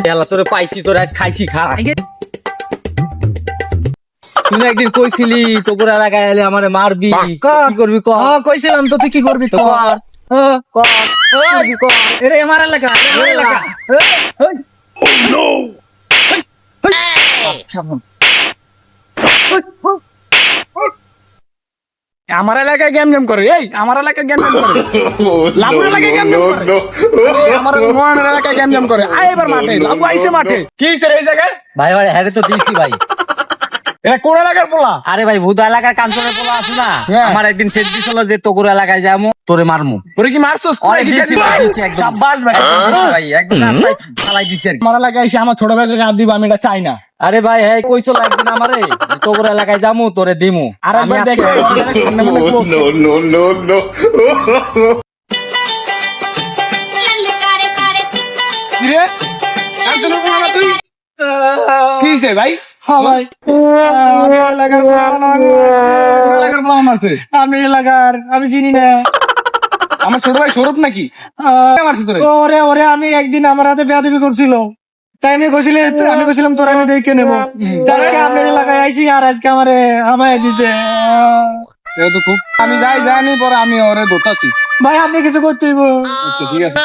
এলা তোরে পাইছি, তোরে আজ খাইছি, খা। তুই না একদিন কইছিলি তোর এলাকায় এলে আমারে মারবি, কি করবি ক? কইছিলাম তো, তুই কি করবি তো কর, কর, কি কর? এরে আমার এলাকা, আমার এলাকা। আমার এলাকায় গেম জেম করে, এই আমার এলাকায় গেম জেম করে, লাবুর এলাকায় গেম জেম করে, আরে আমার মোহনের এলাকায় গেম জেম করে। আয় এবার মাঠে, লাবু আইছে মাঠে। কি হইছে রে এই জায়গায়? ভাই ভাই হ্যাঁ তো দিয়েছি ভাই। এটা কোন এলাকার পোলা? আরে ভাই ভূত এলাকার কাঞ্চনের পোলা আছে না, হ্যাঁ। আমার একদিন ফেস দিছিল যে তোর এলাকায় যাবো, তোরে মারমু। ওরে কি মারছস? অনেক দিছি ভাই, দিছি একদম। শাবাশ ভাই। ভাই একদম রাস্তায় ফালাই দিছি আর কি। আমার এলাকায় এসে আমার ছোট ভাইকে গাদ দিব, আমি এটা চাই না। আরে ভাই হ্যাঁ কইছিল একদিন আমারে তোর এলাকায় যামু, তোরে দিমু। আর আমি একবার আজকে দেখে কি রে? কাঞ্চনের পোলা না তুই? কি হইছে ভাই? হ্যাঁ ভাই, আমার এলাকার কোন এলাকার পোলা মারছে? আপনার এলাকার, আমি চিনি না। আমার ছোট ভাই সৌরভ নাকি? কে মারছে তোরে? ওরে ওরে, আমি একদিন আমার হাতে বেয়াদবি করছিল, তাই আমি কইছিলাম তোর আমি দেখে নেবো। আজকে আপনার এলাকায় আইছি, আর আজকে আমারে আমায় দিছে। এটা তো খুব, আমি যাইনি পরে আমি ওরে ধরতাছি। ভাই আপনি কিছু করতে হইব। আচ্ছা ঠিক আছে।